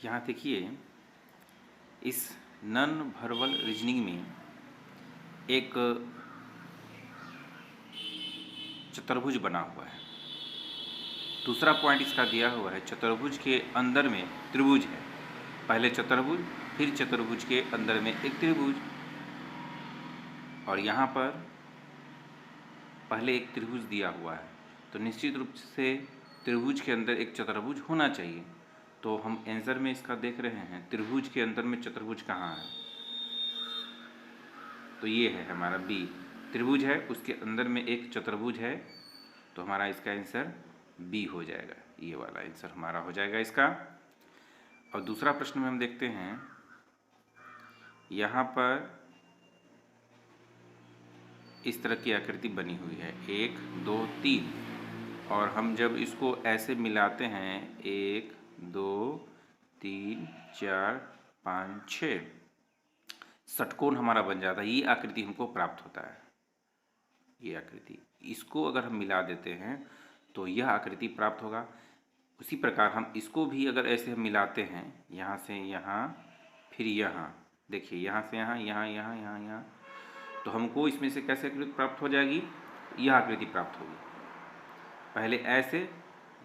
यहाँ देखिए, इस नॉन वर्बल रीजनिंग में एक चतुर्भुज बना हुआ है। दूसरा पॉइंट इसका दिया हुआ है, चतुर्भुज के अंदर में त्रिभुज है। पहले चतुर्भुज, फिर चतुर्भुज के अंदर में एक त्रिभुज, और यहाँ पर पहले एक त्रिभुज दिया हुआ है। तो निश्चित रूप से त्रिभुज के अंदर एक चतुर्भुज होना चाहिए। तो हम आंसर में इसका देख रहे हैं, त्रिभुज के अंदर में चतुर्भुज कहाँ है? तो ये है हमारा बी। त्रिभुज है, उसके अंदर में एक चतुर्भुज है, तो हमारा इसका आंसर बी हो जाएगा। ये वाला आंसर हमारा हो जाएगा इसका। और दूसरा प्रश्न में हम देखते हैं, यहाँ पर इस तरह की आकृति बनी हुई है, 1 2 3, और हम जब इसको ऐसे मिलाते हैं 1 2 3 4 5 6, षटकोण हमारा बन जाता है। ये आकृति हमको प्राप्त होता है। ये आकृति, इसको अगर हम मिला देते हैं तो यह आकृति प्राप्त होगा। उसी प्रकार हम इसको भी अगर ऐसे हम मिलाते हैं, यहाँ से यहाँ, फिर यहाँ, देखिए यहाँ से यहाँ, यहाँ यहाँ यहाँ यहाँ, तो हमको इसमें से कैसे आकृति प्राप्त हो जाएगी? यह आकृति प्राप्त होगी। पहले ऐसे,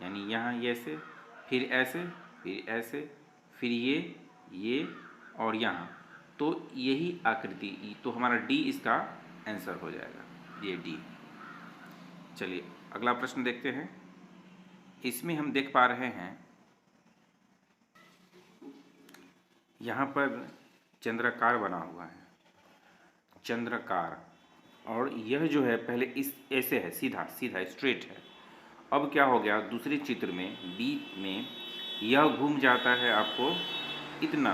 यानी यहाँ ये ऐसे, फिर ऐसे, फिर ऐसे, फिर ये और यहाँ, तो यही आकृति, तो हमारा डी इसका आंसर हो जाएगा, ये डी। चलिए अगला प्रश्न देखते हैं। इसमें हम देख पा रहे हैं, यहाँ पर चंद्राकार बना हुआ है, चंद्राकार, और यह जो है पहले इस ऐसे है, सीधा सीधा स्ट्रेट है। अब क्या हो गया, दूसरे चित्र में बी में यह घूम जाता है आपको इतना,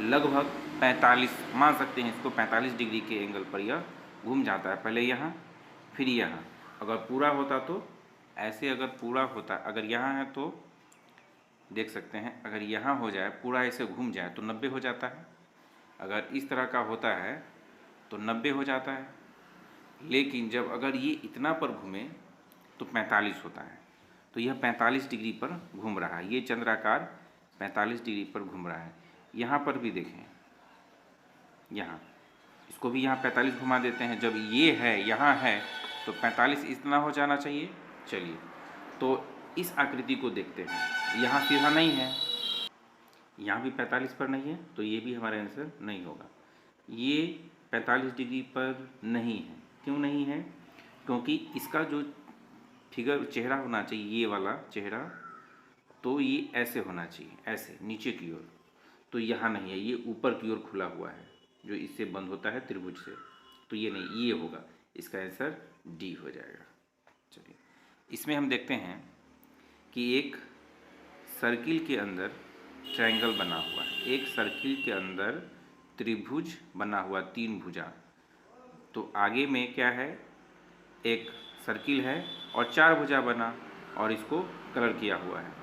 लगभग 45, मान सकते हैं इसको 45 डिग्री के एंगल पर यह घूम जाता है। पहले यहाँ, फिर यहाँ। अगर पूरा होता तो ऐसे, अगर पूरा होता, अगर यहाँ है तो देख सकते हैं, अगर यहाँ हो जाए पूरा ऐसे घूम जाए तो 90 हो जाता है। अगर इस तरह का होता है तो 90 हो जाता है। लेकिन जब अगर ये इतना पर घूमे तो 45 होता है। तो यह 45 डिग्री पर घूम रहा है, ये चंद्राकार 45 डिग्री पर घूम रहा है। यहाँ पर भी देखें, यहाँ इसको भी यहाँ 45 घुमा देते हैं। जब ये है, यहाँ है, तो 45 इतना हो जाना चाहिए। चलिए तो इस आकृति को देखते हैं, यहाँ सीधा नहीं है, यहाँ भी 45 पर नहीं है, तो ये भी हमारा आंसर नहीं होगा। ये 45 डिग्री पर नहीं है। क्यों नहीं है? क्योंकि इसका जो फिगर चेहरा होना चाहिए, ये वाला चेहरा, तो ये ऐसे होना चाहिए, ऐसे नीचे की ओर, तो यहाँ नहीं है, ये ऊपर की ओर खुला हुआ है, जो इससे बंद होता है त्रिभुज से, तो ये नहीं, ये होगा। इसका आंसर डी हो जाएगा। चलिए इसमें हम देखते हैं कि एक सर्किल के अंदर ट्रायंगल बना हुआ है, एक सर्किल के अंदर त्रिभुज बना हुआ, 3 भुजा। तो आगे में क्या है, एक सर्किल है और 4 भुजा बना, और इसको कलर किया हुआ है,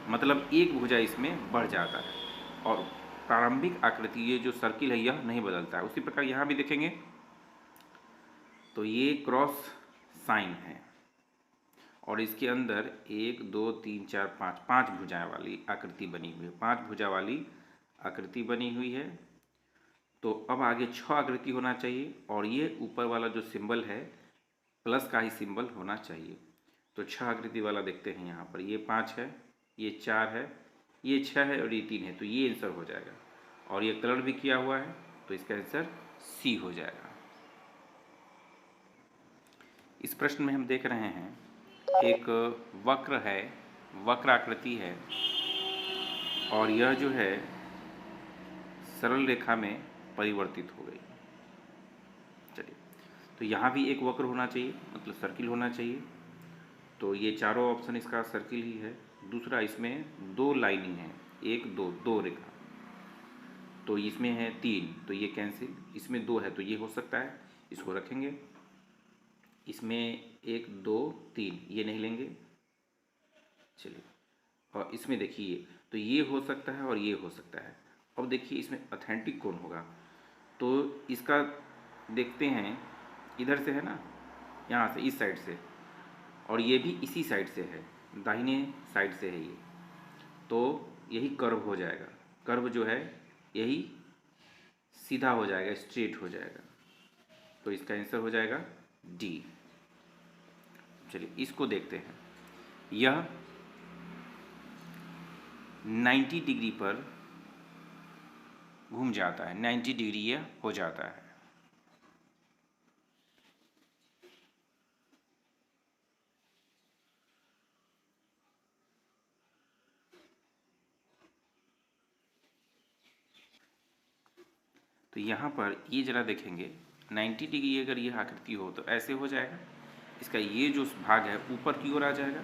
मतलब एक भुजा इसमें बढ़ जाता है, और प्रारंभिक आकृति, ये जो सर्किल है यह नहीं बदलता है। उसी प्रकार यहाँ भी देखेंगे तो ये क्रॉस साइन है, और इसके अंदर 1 2 3 4 5 5 भुजाएं वाली आकृति बनी हुई है, 5 भुजा वाली आकृति बनी हुई है। तो अब आगे 6 आकृति होना चाहिए, और ये ऊपर वाला जो सिंबल है प्लस का ही सिंबल होना चाहिए। तो 6 आकृति वाला देखते हैं। यहाँ पर ये 5 है, ये 4 है, ये 6 है और ये 3 है, तो ये आंसर हो जाएगा। और ये कलर भी किया हुआ है, तो इसका आंसर सी हो जाएगा। इस प्रश्न में हम देख रहे हैं, एक वक्र है, वक्र आकृति है, और यह जो है सरल रेखा में परिवर्तित हो गई। चलिए तो यहाँ भी एक वक्र होना चाहिए, मतलब सर्किल होना चाहिए। तो ये चारों ऑप्शन इसका सर्किल ही है। दूसरा, इसमें 2 लाइनिंग है, 1 2 2 रेखा, तो इसमें है 3, तो ये कैंसिल। इसमें 2 है तो ये हो सकता है, इसको रखेंगे। इसमें 1 2 3 ये नहीं लेंगे। चलिए, और इसमें देखिए तो ये हो सकता है और ये हो सकता है। अब देखिए इसमें ऑथेंटिक कौन होगा, तो इसका देखते हैं, इधर से है ना, यहाँ से, इस साइड से, और ये भी इसी साइड से है, दाहिने साइड से है ये, तो यही कर्व हो जाएगा, कर्व जो है यही सीधा हो जाएगा, स्ट्रेट हो जाएगा। तो इसका आंसर हो जाएगा डी। चलिए इसको देखते हैं। यह 90 डिग्री पर घूम जाता है, 90 डिग्री यह हो जाता है। तो यहाँ पर ये जरा देखेंगे, 90 डिग्री अगर यह आकृति हो तो ऐसे हो जाएगा, इसका ये जो भाग है ऊपर की ओर आ जाएगा,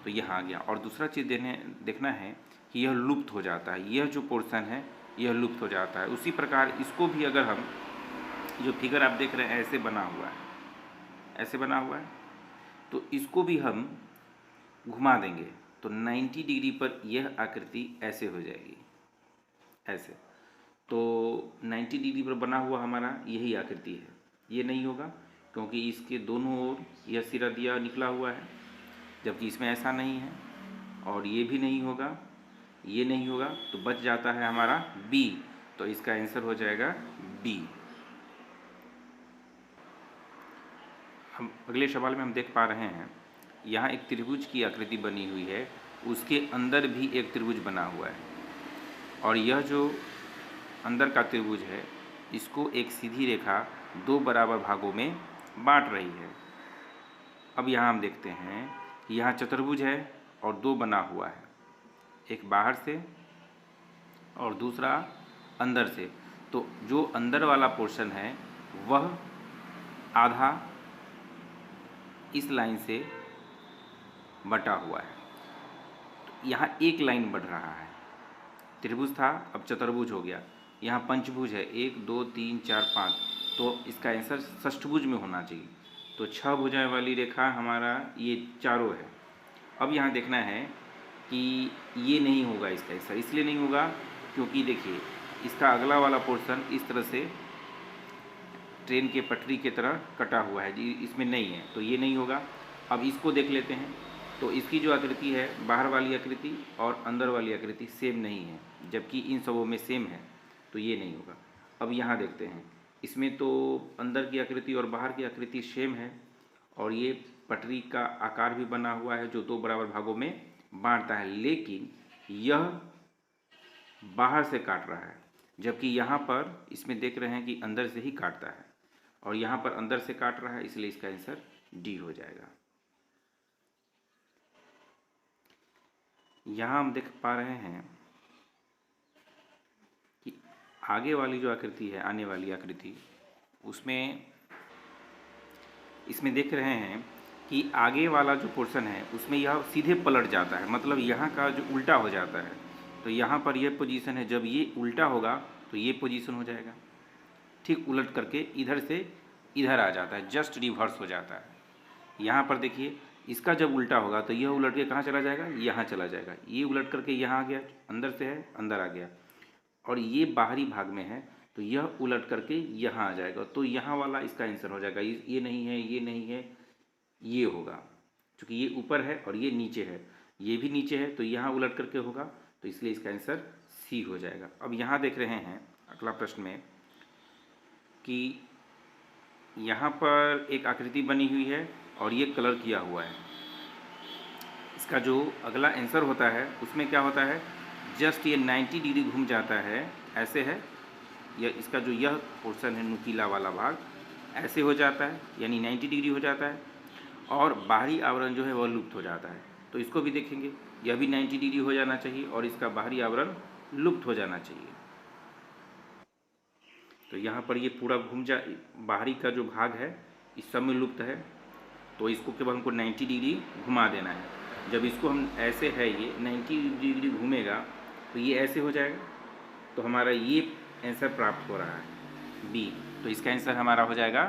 तो यहाँ आ गया। और दूसरा चीज़ देखना है कि यह लुप्त हो जाता है, यह जो पोर्शन है यह लुप्त हो जाता है। उसी प्रकार इसको भी अगर हम, जो फिगर आप देख रहे हैं ऐसे बना हुआ है, ऐसे बना हुआ है, तो इसको भी हम घुमा देंगे तो 90 डिग्री पर यह आकृति ऐसे हो जाएगी, ऐसे। तो 90 डिग्री पर बना हुआ हमारा यही आकृति है। ये नहीं होगा क्योंकि इसके दोनों ओर यह सिरा दिया निकला हुआ है, जबकि इसमें ऐसा नहीं है। और ये भी नहीं होगा, ये नहीं होगा, तो बच जाता है हमारा बी। तो इसका आंसर हो जाएगा बी। हम अगले सवाल में हम देख पा रहे हैं, यहाँ एक त्रिभुज की आकृति बनी हुई है, उसके अंदर भी एक त्रिभुज बना हुआ है, और यह जो अंदर का त्रिभुज है इसको एक सीधी रेखा दो बराबर भागों में बांट रही है। अब यहाँ हम देखते हैं कि यहाँ चतुर्भुज है और दो बना हुआ है, एक बाहर से और दूसरा अंदर से। तो जो अंदर वाला पोर्शन है वह आधा इस लाइन से बटा हुआ है। तो यहाँ एक लाइन बढ़ रहा है, त्रिभुज था अब चतुर्भुज हो गया। यहाँ पंचभुज है, 1 2 3 4 5, तो इसका आंसर षष्ठभुज में होना चाहिए। तो 6 भुजाएं वाली रेखा हमारा ये चारों है। अब यहाँ देखना है कि ये नहीं होगा इसका आंसर, इसलिए नहीं होगा क्योंकि देखिए इसका अगला वाला पोर्शन इस तरह से ट्रेन के पटरी की तरह कटा हुआ है जी, इसमें नहीं है, तो ये नहीं होगा। अब इसको देख लेते हैं। तो इसकी जो आकृति है, बाहर वाली आकृति और अंदर वाली आकृति सेम नहीं है, जबकि इन सबों में सेम है, तो ये नहीं होगा। अब यहाँ देखते हैं, इसमें तो अंदर की आकृति और बाहर की आकृति सेम है, और ये पटरी का आकार भी बना हुआ है जो दो बराबर भागों में बांटता है, लेकिन यह बाहर से काट रहा है, जबकि यहाँ पर इसमें देख रहे हैं कि अंदर से ही काटता है, और यहाँ पर अंदर से काट रहा है, इसलिए इसका आंसर डी हो जाएगा। यहाँ हम देख पा रहे हैं कि आगे वाली जो आकृति है, आने वाली आकृति, उसमें इसमें देख रहे हैं कि आगे वाला जो पोर्शन है उसमें यह सीधे पलट जाता है, मतलब यहाँ का जो उल्टा हो जाता है। तो यहाँ पर यह पोजीशन है, जब ये उल्टा होगा तो ये पोजीशन हो जाएगा, ठीक उलट करके इधर से इधर आ जाता है, जस्ट रिवर्स हो जाता है। यहाँ पर देखिए इसका जब उल्टा होगा तो यह उलट के कहाँ चला जाएगा, यहाँ चला जाएगा। ये उलट करके यहाँ आ गया, अंदर से है अंदर आ गया, और ये बाहरी भाग में है तो यह उलट करके यहाँ आ जाएगा। तो यहाँ वाला इसका आंसर हो जाएगा। ये नहीं है, ये नहीं है, ये होगा, क्योंकि ये ऊपर है और ये नीचे है, ये भी नीचे है, तो यहाँ उलट करके होगा, तो इसलिए इसका आंसर सी हो जाएगा। अब यहाँ देख रहे हैं अगला प्रश्न में कि यहाँ पर एक आकृति बनी हुई है और ये कलर किया हुआ है। इसका जो अगला आंसर होता है उसमें क्या होता है, जस्ट ये 90 डिग्री घूम जाता है, ऐसे है, या इसका जो यह पोर्शन है नुकीला वाला भाग ऐसे हो जाता है, यानी 90 डिग्री हो जाता है, और बाहरी आवरण जो है वह लुप्त हो जाता है। तो इसको भी देखेंगे, यह भी 90 डिग्री हो जाना चाहिए और इसका बाहरी आवरण लुप्त हो जाना चाहिए। तो यहाँ पर ये पूरा बाहरी का जो भाग है इस सब में लुप्त है, तो इसको केवल हमको 90 डिग्री घुमा देना है। जब इसको हम ऐसे है, ये 90 डिग्री घूमेगा तो ये ऐसे हो जाएगा, तो हमारा ये आंसर प्राप्त हो रहा है बी। तो इसका आंसर हमारा हो जाएगा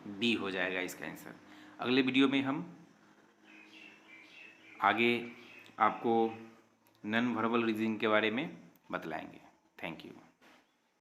बी, हो जाएगा इसका आंसर। अगले वीडियो में हम आगे आपको नॉन वर्बल रीजनिंग के बारे में बतलाएंगे। Thank you.